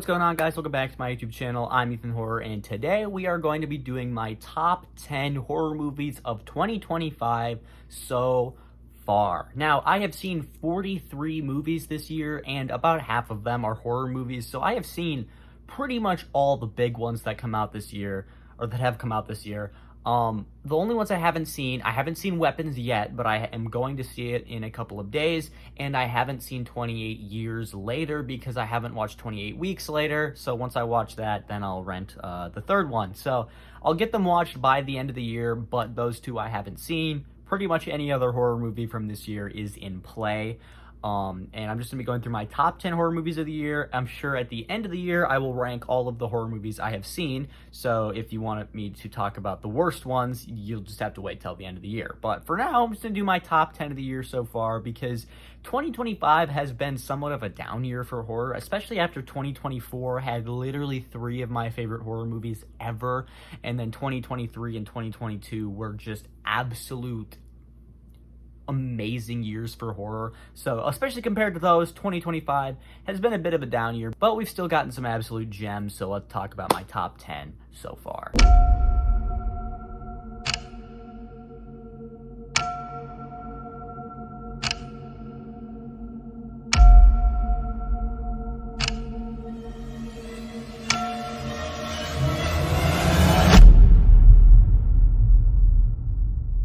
What's going on, guys? Welcome back to my YouTube channel. I'm Ethan Horror, and today we are going to be doing my top 10 horror movies of 2025 so far. Now, I have seen 43 movies this year, and about half of them are horror movies, so I have seen pretty much all the big ones that come out this year, or that have come out this year. The only ones I haven't seen Weapons yet, but I am going to see it in a couple of days, and I haven't seen 28 Years Later because I haven't watched 28 Weeks Later, so once I watch that, then I'll rent the third one. So I'll get them watched by the end of the year, but those two I haven't seen. Pretty much any other horror movie from this year is in play. And I'm just gonna be going through my top 10 horror movies of the year. I'm sure at the end of the year, I will rank all of the horror movies I have seen. So if you wanted me to talk about the worst ones, you'll just have to wait till the end of the year. But for now, I'm just gonna do my top 10 of the year so far because 2025 has been somewhat of a down year for horror, especially after 2024 had literally 3 of my favorite horror movies ever. And then 2023 and 2022 were just absolute amazing years for horror. So especially compared to those, 2025 has been a bit of a down year, but we've still gotten some absolute gems. So let's talk about my top 10 so far.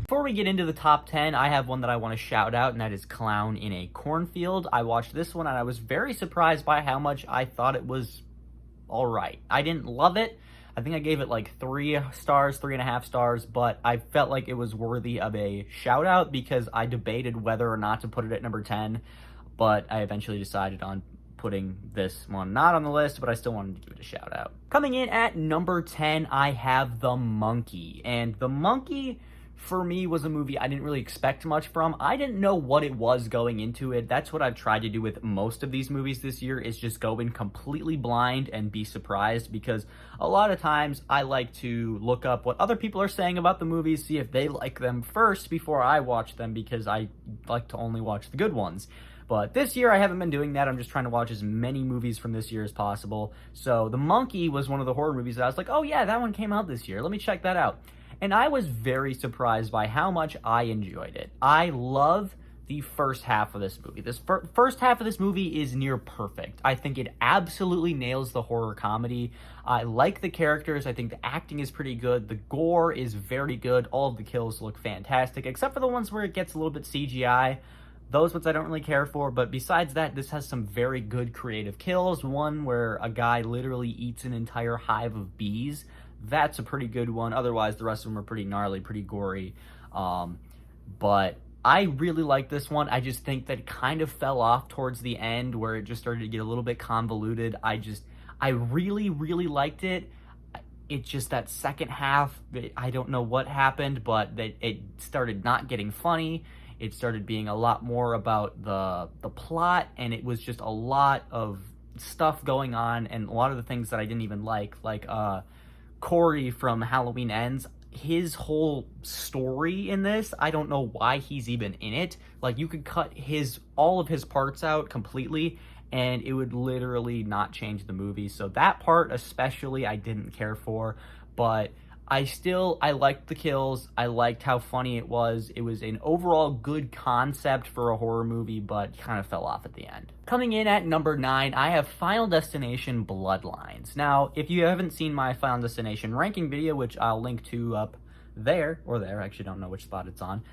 Before we get into the top 10, I have one that I want to shout out, and that is Clown in a Cornfield. I watched this one, and I was very surprised by how much I thought it was alright. I didn't love it. I think I gave it like 3 stars, 3.5 stars, but I felt like it was worthy of a shout out because I debated whether or not to put it at number 10, but I eventually decided on putting this one not on the list, but I still wanted to give it a shout out. Coming in at number 10, I have The Monkey, and The Monkey for me was a movie I didn't really expect much from. I didn't know what it was going into it. That's what I've tried to do with most of these movies this year, is just go in completely blind and be surprised, because a lot of times I like to look up what other people are saying about the movies, see if they like them first before I watch them, because I like to only watch the good ones. But this year I haven't been doing that. I'm just trying to watch as many movies from this year as possible. So The Monkey was one of the horror movies that I was like, oh yeah, that one came out this year. Let me check that out. And I was very surprised by how much I enjoyed it. I love the first half of this movie. This first half of this movie is near perfect. I think it absolutely nails the horror comedy. I like the characters. I think the acting is pretty good. The gore is very good. All of the kills look fantastic, except for the ones where it gets a little bit CGI. Those ones I don't really care for, but besides that, this has some very good creative kills. One where a guy literally eats an entire hive of bees. That's a pretty good one. Otherwise, the rest of them are pretty gnarly, pretty gory. But I really like this one. I just think that it kind of fell off towards the end where it just started to get a little bit convoluted. I really, really liked it. It's just that second half, I don't know what happened, but it started not getting funny. It started being a lot more about the plot, and it was just a lot of stuff going on, and a lot of the things that I didn't even like Corey from Halloween Ends, his whole story in this, I don't know why he's even in it. Like, you could cut all of his parts out completely, and it would literally not change the movie. So that part especially I didn't care for, but I liked the kills. I liked how funny it was. It was an overall good concept for a horror movie, but kind of fell off at the end. Coming in at number 9, I have Final Destination Bloodlines. Now, if you haven't seen my Final Destination ranking video, which I'll link to up there, or there, I actually don't know which spot it's on,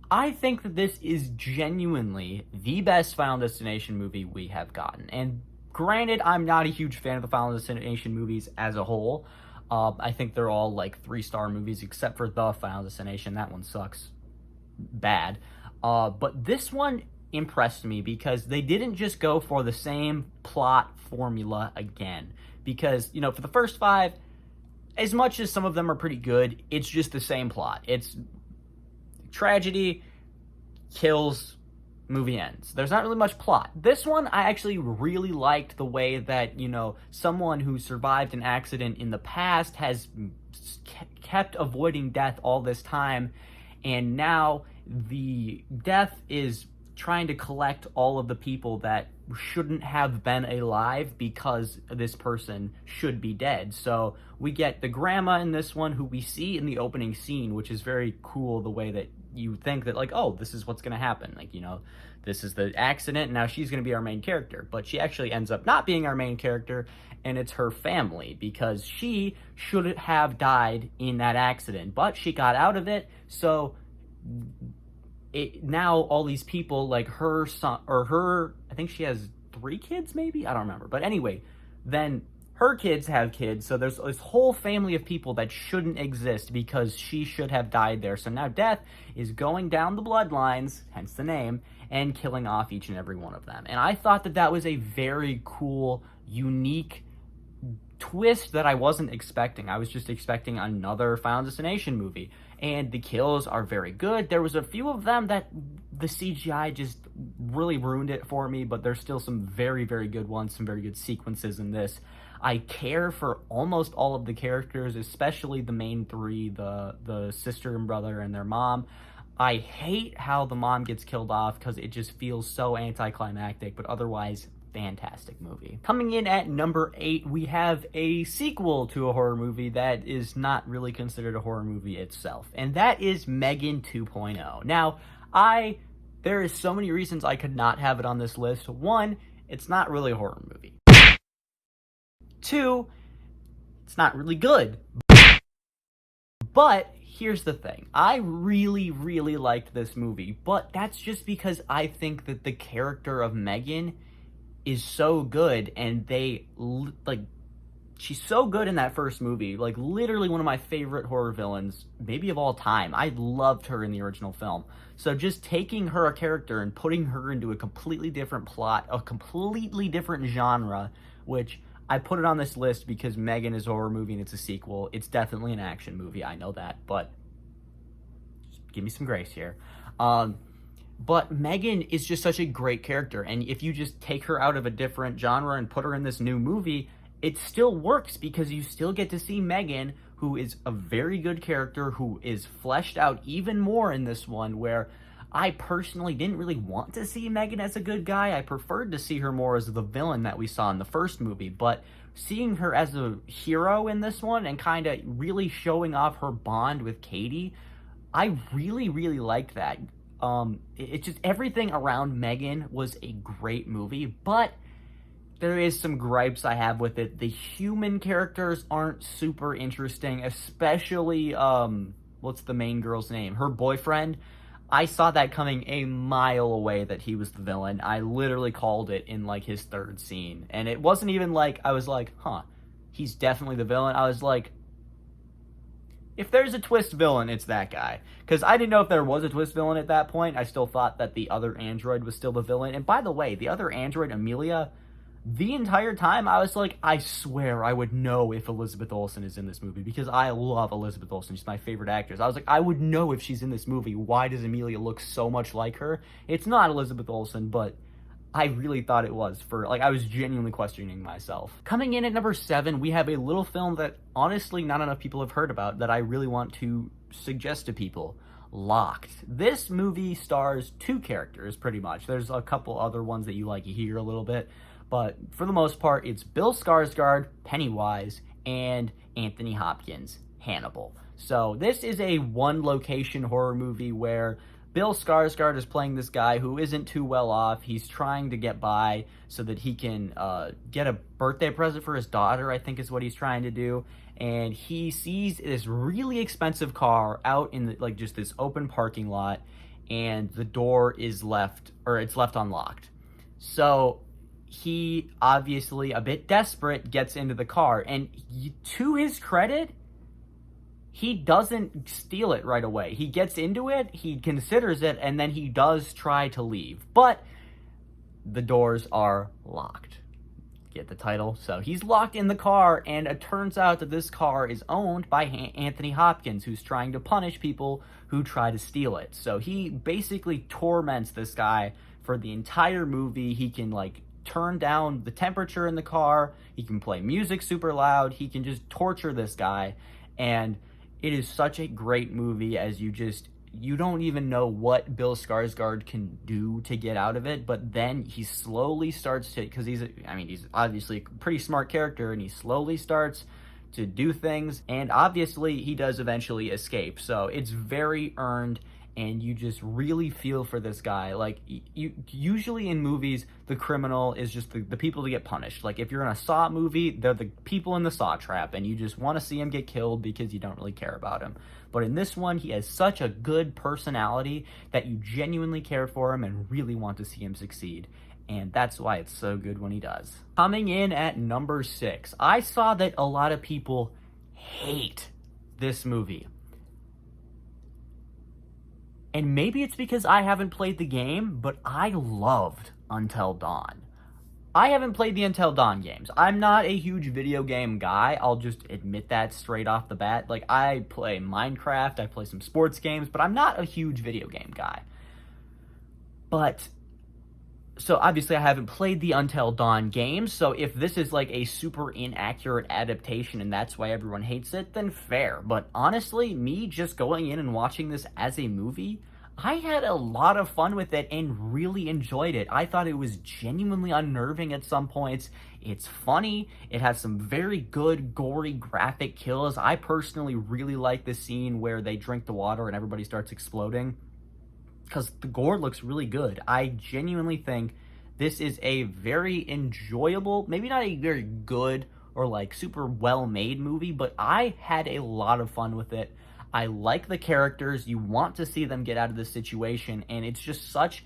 I think that this is genuinely the best Final Destination movie we have gotten. And granted, I'm not a huge fan of the Final Destination movies as a whole. I think they're all like 3-star movies, except for The Final Destination. That one sucks bad. But this one impressed me because they didn't just go for the same plot formula again. Because, you know, for the first 5, as much as some of them are pretty good, it's just the same plot. It's tragedy, kills, movie ends. There's not really much plot. This one, I actually really liked the way that, you know, someone who survived an accident in the past has kept avoiding death all this time, and now the death is trying to collect all of the people that shouldn't have been alive because this person should be dead. So we get the grandma in this one, who we see in the opening scene, which is very cool, the way that you think that, like, oh, this is what's going to happen. Like, you know, this is the accident, and now she's going to be our main character. But she actually ends up not being our main character, and it's her family, because she should have died in that accident, but she got out of it. So now all these people, like her son, or her, I think she has 3 kids, maybe? I don't remember. But anyway, then her kids have kids, so there's this whole family of people that shouldn't exist because she should have died there. So now death is going down the bloodlines, hence the name, and killing off each and every one of them. And I thought that that was a very cool, unique twist that I wasn't expecting. I was just expecting another Final Destination movie. And the kills are very good. There was a few of them that the CGI just really ruined it for me, but there's still some very, very good ones, some very good sequences in this. I care for almost all of the characters, especially the main 3, the sister and brother and their mom. I hate how the mom gets killed off because it just feels so anticlimactic, but otherwise, fantastic movie. Coming in at number 8, we have a sequel to a horror movie that is not really considered a horror movie itself, and that is M3GAN 2.0. Now, there is so many reasons I could not have it on this list. 1, it's not really a horror movie. 2, it's not really good. But here's the thing. I really, really liked this movie, but that's just because I think that the character of M3GAN is so good, and she's so good in that first movie. Like, literally one of my favorite horror villains, maybe of all time. I loved her in the original film. So just taking her character and putting her into a completely different plot, a completely different genre, which I put it on this list because M3GAN is a horror movie and it's a sequel. It's definitely an action movie, I know that, but just give me some grace here. But M3GAN is just such a great character, and if you just take her out of a different genre and put her in this new movie, it still works because you still get to see M3GAN, who is a very good character, who is fleshed out even more in this one, where I personally didn't really want to see M3GAN as a good guy. I preferred to see her more as the villain that we saw in the first movie, but seeing her as a hero in this one and kind of really showing off her bond with Katie, I really, really liked that. It's just everything around M3GAN was a great movie, but there is some gripes I have with it. The human characters aren't super interesting, especially, what's the main girl's name? Her boyfriend. I saw that coming a mile away that he was the villain. I literally called it in, like, his 3rd scene. And it wasn't even like, I was like, huh, he's definitely the villain. I was like, if there's a twist villain, it's that guy. Because I didn't know if there was a twist villain at that point. I still thought that the other android was still the villain. And by the way, the other android, Amelia, the entire time I was like, I swear I would know if Elizabeth Olsen is in this movie, because I love Elizabeth Olsen. She's my favorite actress. I was like, I would know if she's in this movie. Why does Amelia look so much like her? It's not Elizabeth Olsen, but I really thought it was. I was genuinely questioning myself. Coming in at number 7, we have a little film that honestly not enough people have heard about that I really want to suggest to people. Locked. This movie stars 2 characters, pretty much. There's a couple other ones that you hear a little bit, but for the most part, it's Bill Skarsgård, Pennywise, and Anthony Hopkins, Hannibal. So this is a one-location horror movie where Bill Skarsgård is playing this guy who isn't too well off. He's trying to get by so that he can get a birthday present for his daughter, I think is what he's trying to do. And he sees this really expensive car out in just this open parking lot, and the door is left unlocked. So he, obviously a bit desperate, gets into the car, and to his credit, he doesn't steal it right away. He gets into it, he considers it, and then he does try to leave. But the doors are locked. Get the title? So he's locked in the car, and it turns out that this car is owned by Anthony Hopkins, who's trying to punish people who try to steal it. So he basically torments this guy for the entire movie. He can, turn down the temperature in the car. He can play music super loud. He can just torture this guy. And it is such a great movie as you just you don't even know what Bill Skarsgård can do to get out of it, but then he slowly starts to, because he's obviously a pretty smart character, and he slowly starts to do things, and obviously he does eventually escape. So it's very earned, and you just really feel for this guy. Like, you usually in movies, the criminal is just the people to get punished. Like, if you're in a Saw movie, they're the people in the Saw trap, and you just want to see him get killed because you don't really care about him. But in this one, he has such a good personality that you genuinely care for him and really want to see him succeed. And that's why it's so good when he does. Coming in at number 6, I saw that a lot of people hate this movie. And maybe it's because I haven't played the game, but I loved Until Dawn. I haven't played the Until Dawn games. I'm not a huge video game guy. I'll just admit that straight off the bat. Like, I play Minecraft, I play some sports games, but I'm not a huge video game guy. But, so obviously I haven't played the Until Dawn games, so if this is like a super inaccurate adaptation and that's why everyone hates it, then fair. But honestly, me just going in and watching this as a movie, I had a lot of fun with it and really enjoyed it. I thought it was genuinely unnerving at some points. It's funny. It has some very good, gory, graphic kills. I personally really like the scene where they drink the water and everybody starts exploding, because the gore looks really good. I genuinely think this is a very enjoyable, maybe not a very good or like super well-made movie, but I had a lot of fun with it. I like the characters. You want to see them get out of this situation, and it's just such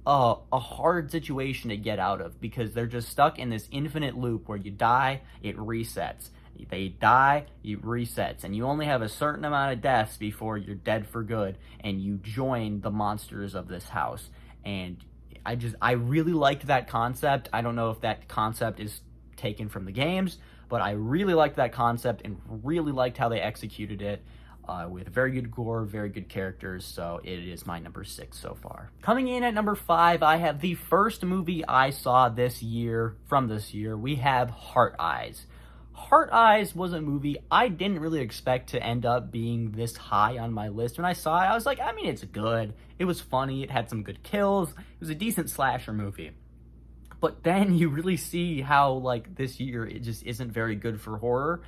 a hard situation to get out of, because they're just stuck in this infinite loop where you die, it resets. They die, it resets, and you only have a certain amount of deaths before you're dead for good, and you join the monsters of this house. And I really liked that concept. I don't know if that concept is taken from the games, but I really liked that concept and really liked how they executed it. With very good gore, very good characters, so it is my number 6 so far. Coming in at number 5, I have the first movie I saw this year. We have Heart Eyes. Heart Eyes was a movie I didn't really expect to end up being this high on my list. When I saw it, I was like, I mean, it's good. It was funny. It had some good kills. It was a decent slasher movie. But then you really see how, like, this year it just isn't very good for horror.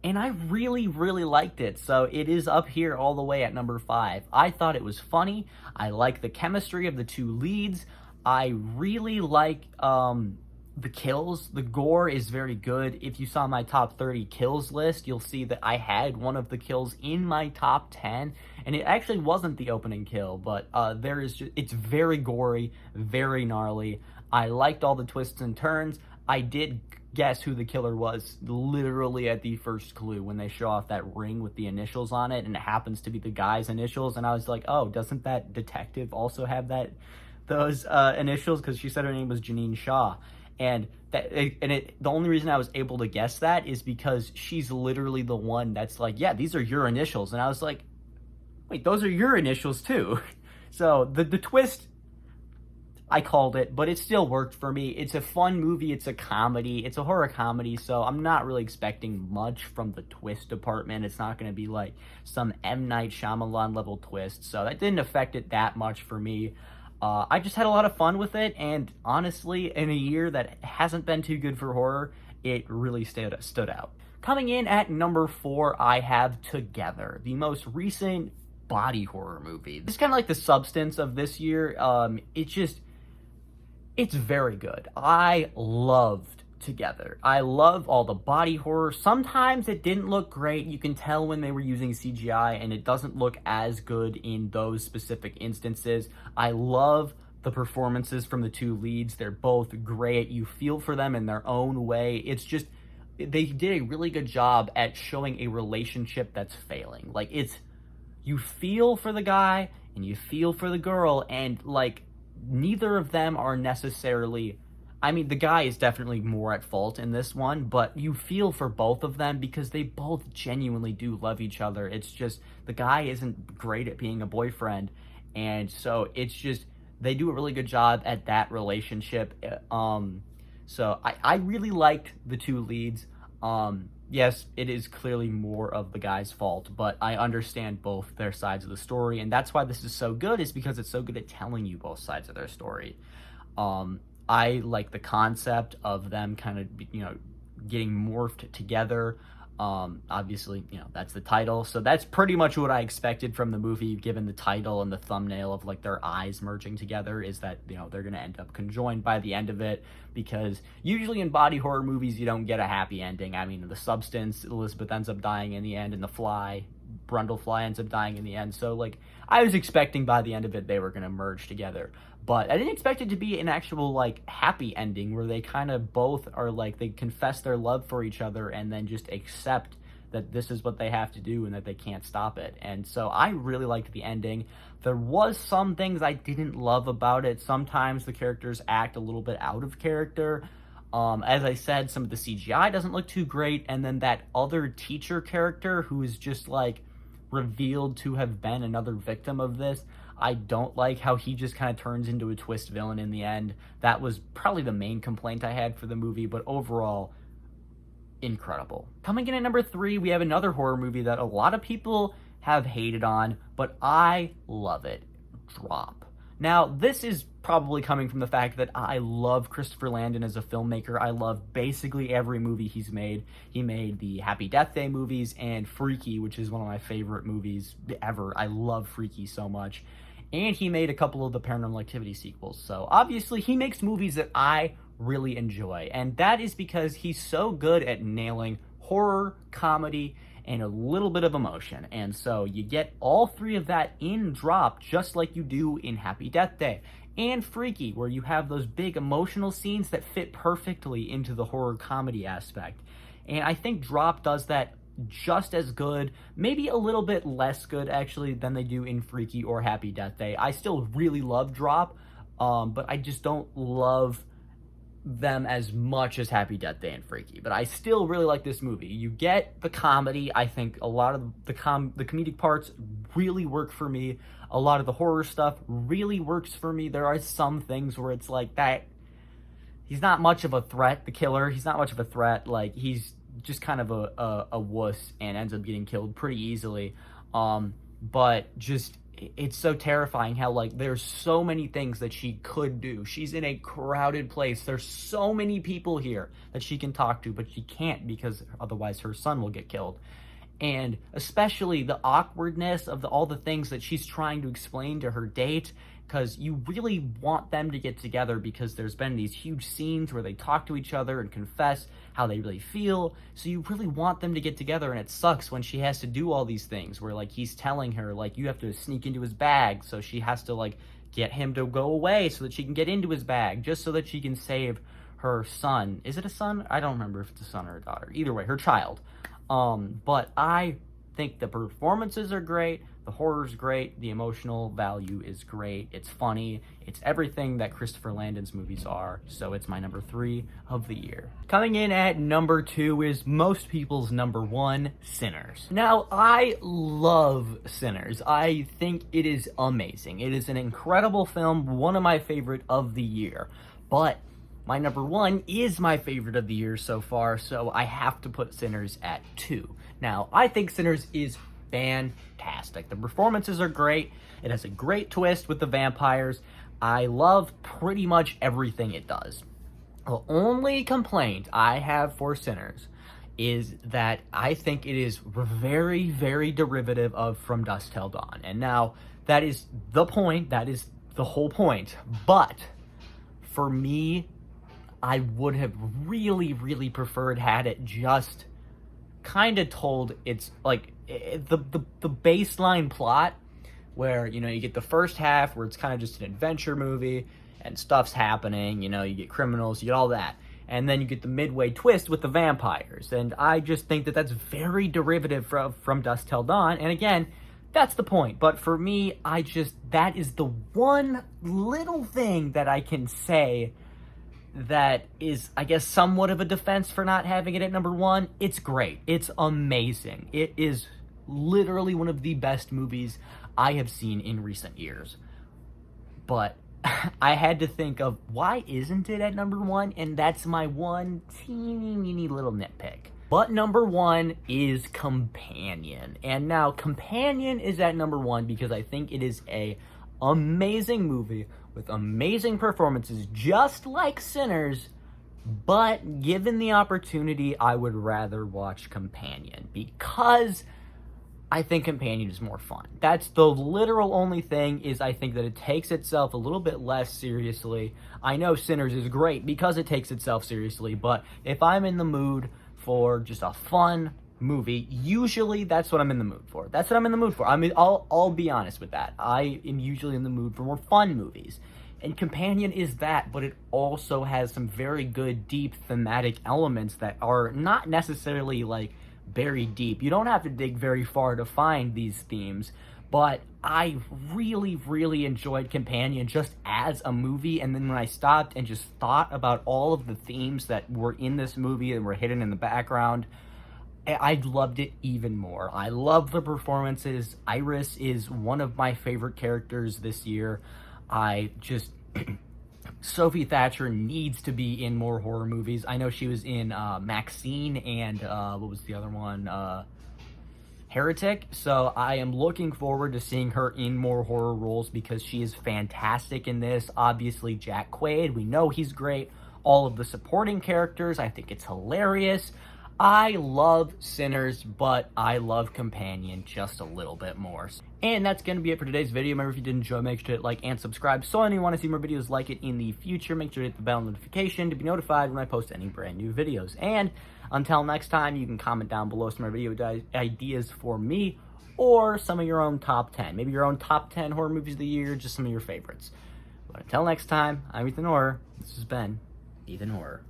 And I really, really liked it. So it is up here all the way at number 5. I thought it was funny. I like the chemistry of the two leads. I really like the kills. The gore is very good. If you saw my top 30 kills list, you'll see that I had one of the kills in my top 10. And it actually wasn't the opening kill, but it's very gory, very gnarly. I liked all the twists and turns. I did guess who the killer was literally at the first clue when they show off that ring with the initials on it, and it happens to be the guy's initials. And I was like, oh, doesn't that detective also have those initials? Because she said her name was Janine Shaw. And the only reason I was able to guess that is because she's literally the one that's like, yeah, these are your initials. And I was like, wait, those are your initials too. So the twist, I called it, but it still worked for me. It's a fun movie. It's a comedy. It's a horror comedy, so I'm not really expecting much from the twist department. It's not going to be like some M. Night Shyamalan level twist, so that didn't affect it that much for me. I just had a lot of fun with it, and honestly, in a year that hasn't been too good for horror, it really stood out. Coming in at number 4, I have Together, the most recent body horror movie. This is kind of like the substance of this year. It's very good. I loved Together. I love all the body horror. Sometimes it didn't look great. You can tell when they were using CGI, and it doesn't look as good in those specific instances. I love the performances from the two leads. They're both great. You feel for them in their own way. It's just, they did a really good job at showing a relationship that's failing. Like, you feel for the guy and you feel for the girl, and like, neither of them are necessarily, I mean, the guy is definitely more at fault in this one, but you feel for both of them because they both genuinely do love each other. It's just, the guy isn't great at being a boyfriend, and so it's just, they do a really good job at that relationship. So I really liked the two leads. Yes, it is clearly more of the guy's fault, but I understand both their sides of the story, and that's why this is so good, is because it's so good at telling you both sides of their story. I like the concept of them kind of, getting morphed together. Obviously, that's the title. So that's pretty much what I expected from the movie, given the title and the thumbnail of like their eyes merging together, is that, they're going to end up conjoined by the end of it, because usually in body horror movies, you don't get a happy ending. I mean, The Substance, Elizabeth ends up dying in the end, and The Fly, Brundlefly ends up dying in the end. So like, I was expecting by the end of it, they were going to merge together. But I didn't expect it to be an actual, like, happy ending where they kind of both are, like, they confess their love for each other and then just accept that this is what they have to do and that they can't stop it. And so I really liked the ending. There was some things I didn't love about it. Sometimes the characters act a little bit out of character. As I said, some of the CGI doesn't look too great. And then that other teacher character who is just, like, revealed to have been another victim of this, I don't like how he just kind of turns into a twist villain in the end. That was probably the main complaint I had for the movie, but overall, incredible. Coming in at number 3, we have another horror movie that a lot of people have hated on, but I love it. Drop. Now, this is probably coming from the fact that I love Christopher Landon as a filmmaker. I love basically every movie he's made. He made the Happy Death Day movies and Freaky, which is one of my favorite movies ever. I love Freaky so much. And he made a couple of the Paranormal Activity sequels. So obviously he makes movies that I really enjoy. And that is because he's so good at nailing horror, comedy, and a little bit of emotion. And so you get all three of that in Drop, just like you do in Happy Death Day and Freaky, where you have those big emotional scenes that fit perfectly into the horror comedy aspect. And I think Drop does that just as good, maybe a little bit less good actually than they do in Freaky or Happy Death Day. I still really love Drop, but I just don't love them as much as Happy Death Day and Freaky. But I still really like this movie. You get the comedy. I think a lot of the comedic parts really work for me. A lot of the horror stuff really works for me. There are some things where it's like that. He's not much of a threat, the killer. He's not much of a threat. Like, he's just kind of a wuss and ends up getting killed pretty easily. But just, it's so terrifying how, like, there's so many things that she could do. She's in a crowded place. There's so many people here that she can talk to, but she can't because otherwise her son will get killed. And especially the awkwardness of all the things that she's trying to explain to her date, because you really want them to get together because there's been these huge scenes where they talk to each other and confess how they really feel. So you really want them to get together, and it sucks when she has to do all these things where, like, he's telling her, like, you have to sneak into his bag, so she has to, like, get him to go away so that she can get into his bag just so that she can save her son. Is it a son? I don't remember if it's a son or a daughter. Either way, her child. But I think the performances are great, the horror's great, the emotional value is great, it's funny, it's everything that Christopher Landon's movies are, so it's my number 3 of the year. Coming in at number 2 is most people's number 1, Sinners. Now, I love Sinners. I think it is amazing. It is an incredible film, one of my favorite of the year, but my number 1 is my favorite of the year so far, so I have to put Sinners at 2. Now, I think Sinners is fantastic. The performances are great. It has a great twist with the vampires. I love pretty much everything it does. The only complaint I have for Sinners is that I think it is very, very derivative of From Dusk Till Dawn. And now, that is the point. That is the whole point. But for me, I would have really, really preferred had it just kind of told it's like the baseline plot where, you get the first half where it's kind of just an adventure movie and stuff's happening, you get criminals, you get all that. And then you get the midway twist with the vampires. And I just think that that's very derivative from Dusk Till Dawn. And again, that's the point. But for me, that is the one little thing that I can say that is, I guess, somewhat of a defense for not having it at number 1. It's great. It's amazing. It is literally one of the best movies I have seen in recent years. But I had to think of, why isn't it at number 1? And that's my one teeny little nitpick. But number one is Companion. And now Companion is at number one because I think it is a amazing movie with amazing performances, just like Sinners. But given the opportunity, I would rather watch Companion because I think Companion is more fun. That's the literal only thing, is I think that it takes itself a little bit less seriously. I know Sinners is great because it takes itself seriously, but if I'm in the mood for just a fun movie, usually that's what I'm in the mood for. That's what I'm in the mood for. I mean, I'll be honest with that. I am usually in the mood for more fun movies. And Companion is that, but it also has some very good, deep thematic elements that are not necessarily, like, buried deep. You don't have to dig very far to find these themes, but I really, really enjoyed Companion just as a movie, and then when I stopped and just thought about all of the themes that were in this movie and were hidden in the background, I loved it even more. I love the performances. Iris is one of my favorite characters this year. I just... Sophie Thatcher needs to be in more horror movies. I know she was in Maxine and what was the other one? Heretic. So I am looking forward to seeing her in more horror roles because she is fantastic in this. Obviously, Jack Quaid, we know he's great. All of the supporting characters, I think it's hilarious. I love Sinners, but I love Companion just a little bit more. And that's going to be it for today's video. Remember, if you did enjoy, make sure to hit like and subscribe. So if you want to see more videos like it in the future, make sure to hit the bell notification to be notified when I post any brand new videos. And until next time, you can comment down below some more video ideas for me or some of your own top 10. Maybe your own top 10 horror movies of the year, just some of your favorites. But until next time, I'm Ethan Horror. This has been Ethan Horror.